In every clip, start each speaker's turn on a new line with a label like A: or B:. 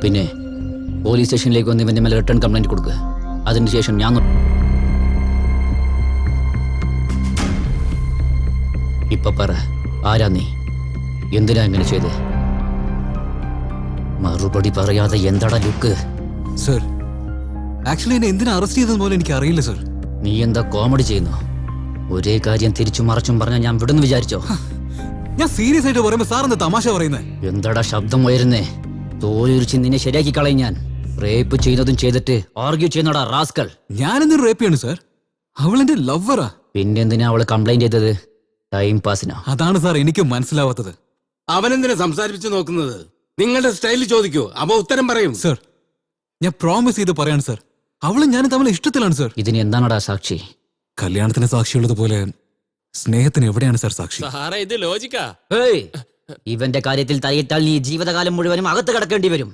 A: പിന്നെ പോലീസ് സ്റ്റേഷനിലേക്ക് വന്ന് ഇവന്റെ മേലെ റിട്ടേൺ കംപ്ലൈന്റ് കൊടുക്കുക. അതിനുശേഷം ഞാൻ ഇപ്പൊ പറ, ആരാ നീ? എന്തിനാ ഇങ്ങനെ ചെയ്ത്? മറുപടി പറയാതെ എന്താടാ ലുക്ക്?
B: സർ, ആക്ച്വലി എന്നെ എന്തിനാ അറസ്റ്റ് ചെയ്തത് പോലെ എനിക്ക് അറിയില്ല സർ.
A: നീ എന്താ കോമഡി ചെയ്യുന്നു? ഒരേ കാര്യം തിരിച്ചും മറച്ചും പറഞ്ഞാൽ ഞാൻ വിടുന്നു വിചാരിച്ചോ?
B: ഞാൻ സീരിയസ് ആയിട്ട് പറയുമ്പോ സാർ എന്താ തമാശ പറയുന്നേ?
A: എന്താടാ ശബ്ദം ഉയരുന്നേ? തോലുരിച്ച് നിന്നെ ശരിയാക്കി കളയും ഞാൻ. റേപ്പ് ചെയ്യുന്നതും ചെയ്തിട്ട് ആർഗ്യൂ ചെയ്യുന്നടാ റാസ്കൽ.
B: ഞാനെന്തിനു റേപ്പ് ചെയ്യണു സർ? അവൾ എന്റെ ലവ്വറാ.
A: പിന്നെന്തിനാ അവള് കംപ്ലൈന്റ് ചെയ്തത്? ടൈം പാസിനാ.
B: അതാണ് സാർ എനിക്ക് മനസ്സിലാവാത്തത്.
C: അവനെന്തിനാ സംസാരിപ്പിച്ച് നോക്കുന്നത്? നിങ്ങളുടെ സ്റ്റൈലിൽ ചോദിക്കൂ, അപ്പൊ ഉത്തരം പറയും.
B: സർ, ഞാൻ പ്രോമിസ് ചെയ്ത് പറയാണ് സർ, അവളും ഞാനും തമ്മിൽ ഇഷ്ടത്തിലാണ് സർ.
A: ഇതിന് എന്താണടാ സാക്ഷി?
B: കല്യാണത്തിന് സാക്ഷിയുള്ളതുപോലെ സ്നേഹത്തിന് എവിടെയാണ് സർ സാക്ഷി?
D: സാറേ ഇത് ലോജിക്കാ.
A: ഏയ്, ഇവന്റെ കാര്യത്തിൽ തലയിട്ടാൽ നീ ജീവിതകാലം മുഴുവനും അകത്ത് കിടക്കേണ്ടി വരും.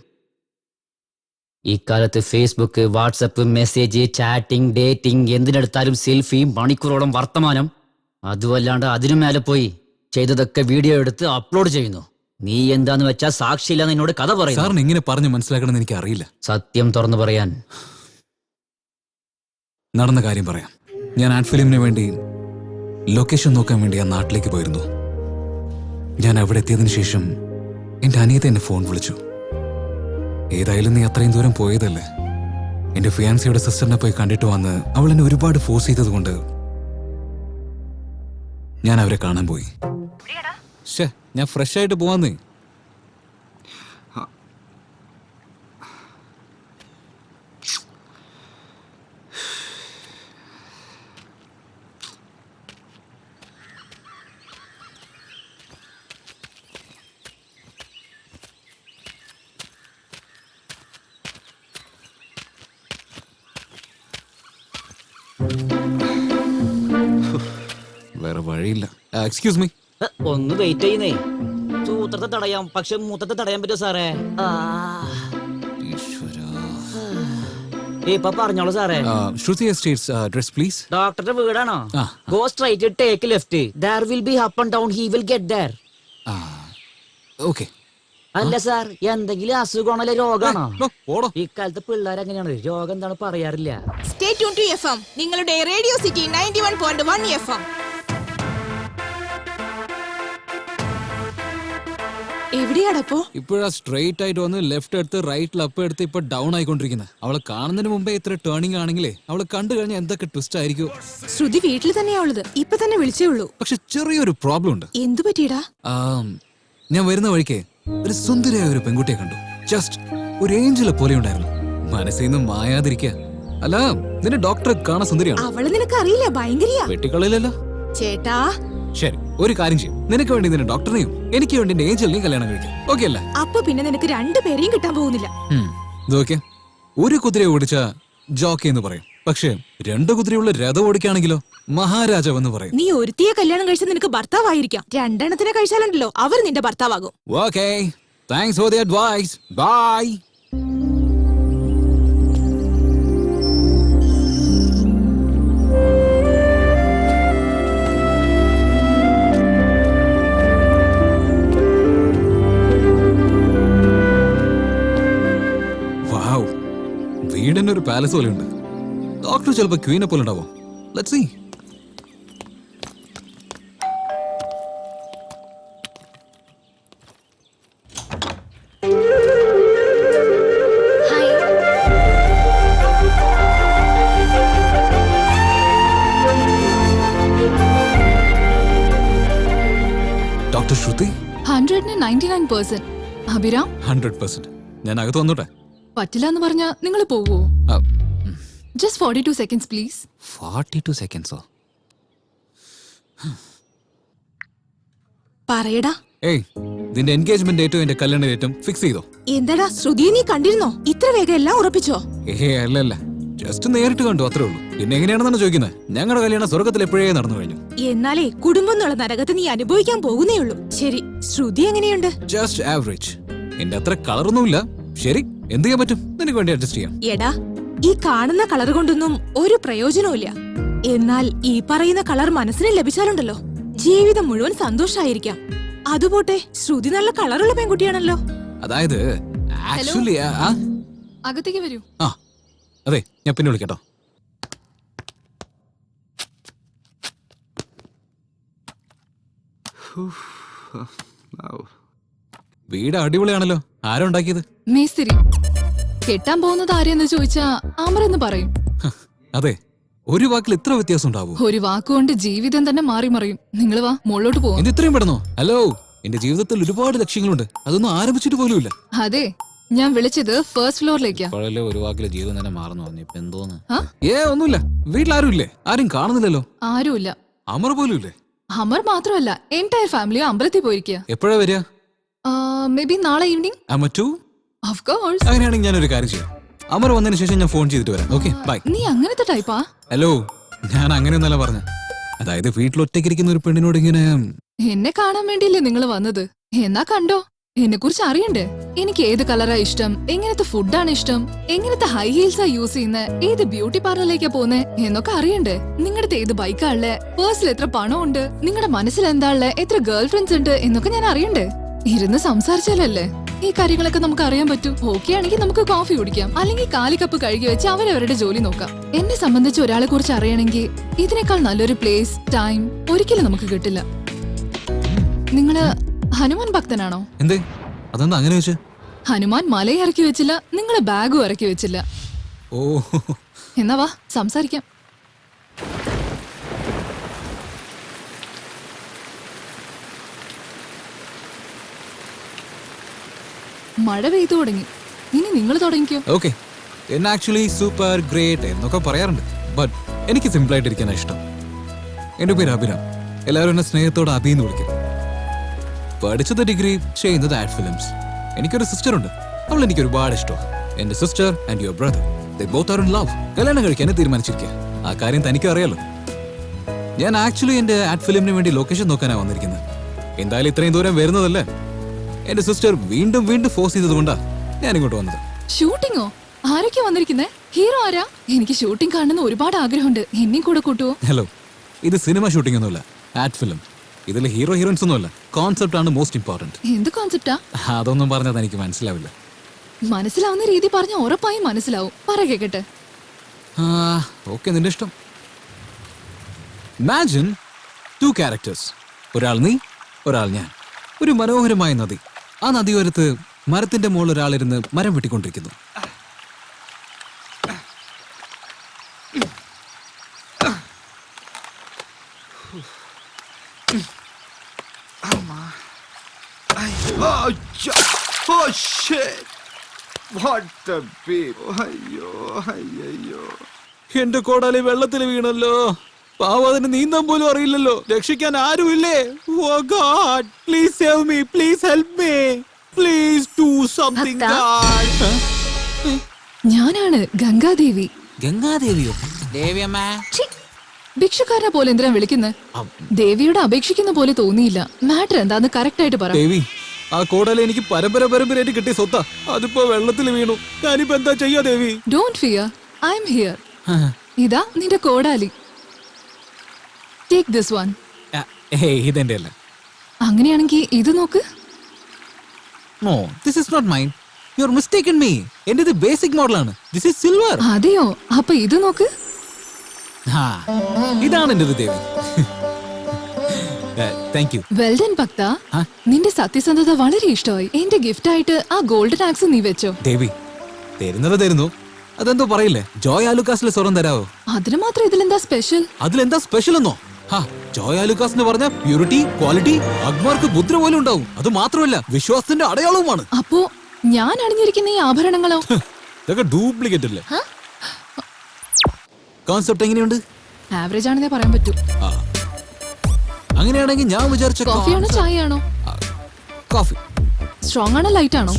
A: ഇക്കാലത്ത് Facebook, WhatsApp, message, chatting, dating, എന്തിനെടുത്താലും സെൽഫി, മണിക്കൂറോളം വർത്തമാനം. അതുമല്ലാണ്ട് അതിനു മേലെ പോയി ചെയ്തതൊക്കെ വീഡിയോ എടുത്ത് അപ്ലോഡ് ചെയ്യുന്നു. നീ എന്താന്ന് വെച്ചാ സാക്ഷിയില്ലെന്ന് എന്നോട് കഥ പറയും.
B: സാറിന് ഇങ്ങനെ പറഞ്ഞു മനസ്സിലാക്കണമെന്ന് എനിക്ക് അറിയില്ല.
A: സത്യം തുറന്നു പറയാൻ
B: നടന്ന കാര്യം പറയാം. ഞാൻ ആഡ് ഫിലിമിന് വേണ്ടി ലൊക്കേഷൻ നോക്കാൻ വേണ്ടി ആ നാട്ടിലേക്ക് പോയിരുന്നു. ഞാൻ അവിടെ എത്തിയതിനു ശേഷം എന്റെ അനിയത്തെ എന്നെ ഫോൺ വിളിച്ചു. ഏതായാലും നീ അത്രയും ദൂരം പോയതല്ലേ, എന്റെ ഫിയാൻസിയുടെ സിസ്റ്ററിനെ പോയി കണ്ടിട്ട് വന്ന് അവൾ എന്നെ ഒരുപാട് ഫോഴ്സ് ചെയ്തത് കൊണ്ട് ഞാൻ അവരെ കാണാൻ പോയി. ഞാൻ ഫ്രഷ് ആയിട്ട് പോവാന്നേ. വേറെ വഴിയില്ല. Excuse me.
A: ഒന്ന് വെയിറ്റ് ചെയ്യുന്നേ. സൂത്രത്തെ തടയാം, പക്ഷെ മൂത്രത്തെ തടയാൻ പറ്റുമോ സാറേ? ഇപ്പൊ പറഞ്ഞോളൂ സാറേ.
B: ശ്രുതി എസ്റ്റേറ്റ്സ് അഡ്രസ് പ്ലീസ്.
A: ഡോക്ടറുടെ വീടാണോ? Go straight, take left. There will be up and down, he will get there.
B: Okay.
A: അല്ല സാർ, എന്തെങ്കിലും അസുഖമാണല്ലോ, രോഗമാണോ? ഇക്കാലത്ത് പിള്ളേർ അങ്ങനെയാണ്, രോഗം എന്താണ് പറയാറില്ല.
E: സ്റ്റേ ട്യൂൺ ടു എഫ്എം, നിങ്ങളുടെ റേഡിയോ സിറ്റി 91.1 എഫ്എം. എവിടെയാടപ്പോ?
B: ഇപ്പോഴാ സ്ട്രെയിറ്റ് ആയിട്ട് വന്ന് ലെഫ്റ്റ് എടുത്ത് റൈറ്റിൽ അപ്പ് എടുത്ത് ഇപ്പൊ ഡൗൺ ആയിക്കൊണ്ടിരിക്കുന്നത്. അവളെ കാണുന്നതിന് മുമ്പേ ഇത്ര ടേണിംഗ് ആണെങ്കിലേ അവളെ കണ്ടു കഴിഞ്ഞാൽ എന്തൊക്കെ ട്വിസ്റ്റ് ആയിരിക്കും.
E: ശ്രുതി വീട്ടിൽ തന്നെയാ ഉള്ളത്, ഇപ്പൊ തന്നെ വിളിച്ചേ ഉള്ളൂ.
B: പക്ഷെ ചെറിയൊരു പ്രോബ്ലം ഉണ്ട്.
E: എന്തു പറ്റിയടാ?
B: ഞാൻ വരുന്ന വഴിക്ക് ഒരു സുന്ദരിയായ ഒരു പെൺകുട്ടിയെ കണ്ടു. ജസ്റ്റ് ഒരു ഏഞ്ചലെ പോലെ ഉണ്ടായിരുന്നു. മനസ്സിൽ നിന്ന് മായാതിരിക്കുക. അല്ല, നിന്റെ ഡോക്ടറെ കാണാൻ സുന്ദരിയാണ്.
E: അവളെ നിനക്ക് അറിയില്ല, ഭയങ്കരിയാ.
B: വെട്ടിക്കളയില്ലല്ലോ
E: ചേട്ടാ.
B: ശരി, ഒരു കാര്യം ചെയ്യും. നിനക്ക് വേണ്ടി നിന്റെ ഡോക്ടറിനെയും എനിക്ക് വേണ്ടി എന്റെ ഏഞ്ചലിനെയും കല്യാണം കഴിക്കാം. ഓക്കെ അല്ലേ?
E: അപ്പൊ പിന്നെ നിനക്ക് രണ്ടുപേരെയും കിട്ടാൻ പോകുന്നില്ല.
B: ഇതൊക്കെ ഒരു കുതിരയെ ഓടിച്ച ജോക്കി എന്ന് പറയും, പക്ഷെ രണ്ടു കുതിരയുള്ള രഥം ഓടിക്കാണെങ്കിലോ മഹാരാജാവ് എന്ന് പറയും.
E: നീ ഒരുത്തിയെ കല്യാണം കഴിച്ച നിനക്ക് ഭർത്താവായിരിക്കാം, രണ്ടെണ്ണത്തിനെ കഴിച്ചാലുണ്ടല്ലോ അവർ നിന്റെ ഭർത്താവാകും.
B: Okay, thanks for the advice. Bye. വീടിന്റെ ഒരു പാലസ് പോലെ ഉണ്ട്. ഡോക്ടർ ചിലപ്പോ ക്വീനെ പോലെ ഉണ്ടാവോ? Let's see. Doctor Shruthi.
F: 199%. Abhiram
B: 100%. ഞാൻ അകത്ത് വന്നോട്ടെ?
F: പറ്റില്ല എന്ന് പറഞ്ഞാ നിങ്ങൾ പോവോ? Just 42 seconds please.
B: 42 seconds?
E: പറയടാ.
B: ഏയ്, നിന്റെ എൻഗേജ്മെന്റ് ഡേറ്റും എന്റെ കല്യാണ ഡേറ്റും ഫിക്സ് ചെയ്തോ?
E: എന്താടാ ശ്രുതിയെ നീ കണ്ടിരുന്നോ? ഇത്ര വേഗം എല്ലാം ഉറപ്പിച്ചോ?
B: അല്ലല്ല, ജസ്റ്റ് നേരിട്ട് കണ്ടു, അത്രേ ഉള്ളൂ. പിന്നെ എങ്ങനെയാണെന്നാണ് ചോദിക്കുന്നത്? ഞങ്ങളുടെ കല്യാണം സ്വർഗത്തിൽ എപ്പോഴേ നടന്നു കഴിഞ്ഞു.
E: എന്നാലേ കുടുംബം എന്നുള്ള നരകത്തെ നീ അനുഭവിക്കാൻ പോകുന്നേ ഉള്ളൂ. ശരി, ശ്രുതി എങ്ങനെയുണ്ട്?
B: Just average. എന്റെ അത്ര കളറൊന്നുമില്ല. ശരി, എന്ത് ചെയ്യാൻ പറ്റും? നിനക്ക് വേണ്ടി അഡ്ജസ്റ്റ് ചെയ്യാം.
E: എടാ, ഈ കാണുന്ന കളർ കൊണ്ടൊന്നും ഒരു പ്രയോജനവുമില്ല. എന്നാൽ ഈ പറയുന്ന കളർ മനസ്സിന് ലഭിച്ചാലുണ്ടല്ലോ ജീവിതം മുഴുവൻ സന്തോഷായിരിക്കാം. അതുപോട്ടെ, ശ്രുതി നല്ല കളറുള്ള പെൺകുട്ടിയാണല്ലോ.
B: അതായത് ആക്ച്വലി
F: അകത്തേക്ക് വരൂ.
B: ആ അതെ, ഞാൻ പിന്നെ വിളിക്കട്ടോ. വീട് അടിപൊളിയാണല്ലോ. ആരാ ഉണ്ടാക്കിയത്?
F: മേസ്തിരി. കെട്ടാൻ പോകുന്നത് ആരെയെന്ന് ചോദിച്ചാ അമരെന്ന് പറയും.
B: അതെ, ഒരു വാക്കിൽ ഇത്ര വ്യത്യാസം ഉണ്ടാവൂ?
F: ഒരു വാക്കുകൊണ്ട് ജീവിതം തന്നെ മാറി മറിയും. നിങ്ങൾ വാ, മുകളിലോട്ട് പോവാം.
B: എന്ത് ഇത്രയും പെടുന്നോ? ഹലോ, എന്റെ ജീവിതത്തിൽ ഒരുപാട് ലക്ഷ്യങ്ങളുണ്ട്, അതൊന്നും ആരംഭിച്ചിട്ട് പോലുമില്ല.
F: അതെ, ഞാൻ വിളിച്ചത് ഫസ്റ്റ് ഫ്ലോറിലേക്കാ.
B: ഇപ്പോഴല്ലേ ഒരു വാക്കിലെ ജീവിതം തന്നെ മാറുന്നു പറഞ്ഞു. ഇപ്പൊ എന്തോന്ന്?
F: ആ?
B: ഒന്നുമില്ല. വീട്ടിലാരും ഇല്ലേ? ആരും കാണുന്നില്ലല്ലോ.
F: ആരുമില്ല.
B: അമർ പോലും ഇല്ലേ?
F: അമർ മാത്രമല്ല, എൻടയർ ഫാമിലിയോ അമ്പലത്തിൽ പോയിരിക്കുക.
B: എപ്പോഴാ വരിക?
F: മേ ബി നാളെ ഈവനിങ്. Of course.
B: അങ്ങനെയാണെങ്കിൽ ഞാനൊരു കാര്യം ചെയ്യാം. അമർ വന്നതിന് ശേഷം ഞാൻ ഫോൺ ചെയ്തിട്ട് വരാം. Okay, bye.
F: നീ അങ്ങനത്തെ ടൈപ്പാ?
B: ഹലോ, ഞാൻ അങ്ങനെയൊന്നല്ല പറഞ്ഞ. അതായത് വീട്ടിൽ ഒറ്റയ്ക്കിരിക്കുന്ന ഒരു പെണ്ണിനോട് ഇങ്ങനെ.
F: എന്നെ കാണാൻ വേണ്ടിയല്ലേ നിങ്ങൾ വന്നത്? എന്നാ കണ്ടോ, എന്നെ കുറിച്ച് അറിയണ്ടേ? എനിക്ക് ഏത് കളറാ ഇഷ്ടം, എങ്ങനത്തെ ഫുഡാണ് ഇഷ്ടം, എങ്ങനത്തെ ഹൈ ഹീൽസാ യൂസ് ചെയ്യുന്നത്, ഏത് ബ്യൂട്ടി പാർലറിലേക്കാ പോന്നെ എന്നൊക്കെ അറിയണ്ടേ? നിങ്ങളുടെ ഏത് ബൈക്കാ ഉള്ളേ, പേഴ്സിൽ എത്ര പണം ഉണ്ട്, നിങ്ങളുടെ മനസ്സിൽ എന്താ ഉള്ളേ, എത്ര ഗേൾ ഫ്രണ്ട്സ് ഉണ്ട് എന്നൊക്കെ ഞാൻ അറിയണ്ടേ? ഇരുന്ന് സംസാരിച്ചാലല്ലേ ഈ കാര്യങ്ങളൊക്കെ നമുക്ക് അറിയാൻ പറ്റൂ. ഓക്കെ ആണെങ്കിൽ നമുക്ക് കോഫി കുടിക്കാം, അല്ലെങ്കിൽ കാലിക്കപ്പ് കഴുകി വെച്ച് അവരവരുടെ ജോലി നോക്കാം. എന്നെ സംബന്ധിച്ച് ഒരാളെ കുറിച്ച് അറിയണമെങ്കിൽ ഇതിനേക്കാൾ നല്ലൊരു പ്ലേസ്, ടൈം ഒരിക്കലും നമുക്ക് കിട്ടില്ല. നിങ്ങള് ഹനുമാൻ ഭക്തനാണോ?
B: എന്തേ അതെന്താ അങ്ങനെ വെച്ച്?
F: ഹനുമാൻ മലയെ ഇറക്കി വെച്ചില്ല, നിങ്ങളെ ബാഗും ഇറക്കി വെച്ചില്ല.
B: ഓ,
F: എന്നാ വാ സംസാരിക്കാം. മഴ പെയ്തു തുടങ്ങി, ഇനി നിങ്ങൾ തുടങ്ങിക്കോ.
B: ഓക്കെ. എന്നെ ആക്ച്വലി സൂപ്പർ ഗ്രേറ്റ് എന്നൊക്കെ പറയാറുണ്ട്, ബട്ട് എനിക്ക് സിമ്പിൾ ആയിട്ടിരിക്കാനാണ് ഇഷ്ടം. എന്റെ പേര് അഭിരാം. എല്ലാവരും എന്നെ സ്നേഹത്തോടെ അഭി എന്ന് വിളിക്കും. പഠിച്ചത് ഡിഗ്രി, ചെയ്യുന്നത് ആഡ് ഫിലിംസ്. എനിക്കൊരു സിസ്റ്റർ ഉണ്ട്, അവൾ എനിക്ക് ഒരുപാട് ഇഷ്ടമാണ്. എന്റെ sister and your brother, they both are in love. കല്യാണം കഴിക്കാൻ തീരുമാനിച്ചിരിക്കുക. ആ കാര്യം തനിക്ക് അറിയാലോ. ഞാൻ ആക്ച്വലി എന്റെ ആഡ് ഫിലിമിന് വേണ്ടി ലൊക്കേഷൻ നോക്കാനാണ് വന്നിരിക്കുന്നത്. എന്തായാലും ഇത്രയും ദൂരം വരുന്നതല്ലേ. എന്റെ സിസ്റ്റർ വീണ്ടും വീണ്ടും ഫോഴ്സ് ചെയ്തതുകൊണ്ടാ ഞാൻ ഇങ്ങോട്ട് വന്നത്.
F: ഷൂട്ടിങ്ങോ? ആരൊക്കെ വന്നിരിക്കുന്നേ? ഹീറോ ആരാ? എനിക്ക് ഷൂട്ടിംഗ് കാണുന്ന ഒരുപാട് ആഗ്രഹമുണ്ട്, എന്നെയും കൂടെ കൂട്ടുവോ?
B: ഹലോ, ഇത് സിനിമ ഷൂട്ടിംഗ് ഒന്നുമല്ല, ആഡ് ഫിലിം. ഇതിൽ ഹീറോ ഹീറോയിൻസ് ഒന്നുമല്ല, കോൺസെപ്റ്റ് ആണ് മോസ്റ്റ് ഇമ്പോർട്ടന്റ്.
F: എന്ത് കോൺസെപ്റ്റാ?
B: അതൊന്നും പറഞ്ഞത് എനിക്ക് മനസ്സിലാവില്ല.
F: മനസ്സിലാവുന്ന രീതി പറഞ്ഞ ഉറപ്പായും മനസ്സിലാവും. പറ കേക്കട്ടെ.
B: ഓക്കെ, നിന്റെ ഇഷ്ടം. Imagine 2 characters. ഒരാൾ നീ, ഒരാൾ ഞാൻ. ഒരു മനോഹരമായ നദി. ആ നദിയോരത്ത് മരത്തിന്റെ മുകളിൽ ഒരാളിരുന്ന് മരം വെട്ടിക്കൊണ്ടിരിക്കുന്നു.
D: Oh shit! What the beep? അയ്യോ അയ്യോ.
B: എന്റെ കോടാലി വെള്ളത്തിൽ വീണല്ലോ. പാവം, അതിന് നീന്താൻ പോലും അറിയില്ലല്ലോ. രക്ഷിക്കാൻ ആരുമില്ലേ? Oh God, please save me, please help me, please do something God.
F: ഞാനാണ് ഗംഗാദേവി.
B: ഗംഗാദേവിയോ? ദേവിയമ്മ.
F: ഛി, ഭിക്ഷക്കാരനെ പോലെ എന്തിനാ വിളിക്കുന്നത്? ദേവിയോട് അപേക്ഷിക്കുന്ന പോലെ തോന്നിയില്ല. മാറ്റർ എന്താന്ന് കറക്റ്റ് ആയിട്ട് പറ.
B: ദേവി, ആ കോടാലി എനിക്ക് പരമ്പരയായിട്ട് കിട്ടിയ സ്വത്താ. അതിപ്പോ വെള്ളത്തിൽ വീണു. ഞാനിപ്പോ എന്താ ചെയ്യാ Devi?
F: Don't fear, I am here. ഇതാ നിന്റെ കോടാലി. Take this one.
B: ഇതെന്റെ അല്ല.
F: അങ്ങനെയാണെങ്കിൽ ഇത് നോക്ക്.
B: No, this is not mine. You are mistaken me. എന്റേത് ബേസിക് മോഡലാണ്. This is silver.
F: അതെയോ? അപ്പൊ ഇത് നോക്ക്.
B: ഇതാണ് എന്റേത് Devi. Thank you.
F: Well done ഭക്ത. നിന്റെ സത്യസന്ധത വളരെ ഇഷ്ടമായി. എന്റെ ഗിഫ്റ്റ് ആയിട്ട് ആ ഗോൾഡൻ ആക്സ് നീ വെച്ചോ.
B: ദേവി, തരുന്നത് തരുന്നു. അതെന്തോ പറയില്ലേ, ജോയ് ആലുക്കാസിലെ സ്വർണം തരാവോ?
F: അതിന് മാത്രം ഇതിലെന്താ സ്പെഷ്യൽ?
B: അതിലെന്താ സ്പെഷ്യൽ എന്നോ? ജോയ് ആലുക്കാസ് എന്ന് പറഞ്ഞ പ്യൂരിറ്റി, ക്വാളിറ്റി, അക്ബർക്ക് മുദ്ര പോലും ഉണ്ടാവും. അത് മാത്രമല്ല, വിശ്വാസത്തിന്റെ അടയാളവുമാണ്.
F: അപ്പോ ഞാൻ അണിഞ്ഞിരിക്കുന്ന ഈ ആഭരണങ്ങളോ?
B: ഇതൊക്കെ ഡ്യൂപ്ലിക്കേറ്റ് അല്ലേ? കോൺസെപ്റ്റ് എങ്ങനെയുണ്ട്?
F: ആവറേജ് ആണെന്നേ പറയാൻ പറ്റൂ.
B: അങ്ങനെയാണെങ്കിൽ ഞാൻ വിചാരിച്ച
F: കോഫിയാണോ ചായയാണോ?
B: കോഫി.
F: സ്ട്രോങ് ആണോ ലൈറ്റ് ആണോ?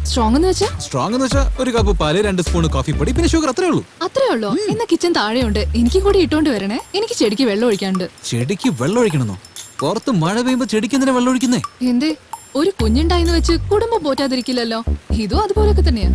F: സ്ട്രോങ് എന്ന് വെച്ചാ?
B: സ്ട്രോങ് എന്ന് വെച്ചാൽ 1 കപ്പ് പാല്, 2 സ്പൂൺ കോഫി പൊടി, പിന്നെ ഷുഗർ, അത്രേ ഉള്ളൂ.
F: അത്രേ ഉള്ളൂ? എന്നാ കിച്ചൺ താഴെയുണ്ട്, എനിക്ക് കൂടി ഇട്ടോണ്ട് വരണേ. എനിക്ക് ചെടിക്ക് വെള്ളം ഒഴിക്കാണ്ട്.
B: ചെടിക്ക് വെള്ളം ഒഴിക്കണമെന്നോ? പുറത്ത് മഴ പെയ്യുമ്പോ ചെടിക്ക് എന്തിനാ വെള്ളം ഒഴിക്കുന്നേ?
F: എന്തേ? ഒരു കുഞ്ഞുണ്ടായിന്ന് വെച്ച് കുടുംബം പോറ്റാതിരിക്കില്ലല്ലോ. ഇതും അതുപോലൊക്കെ തന്നെയാ.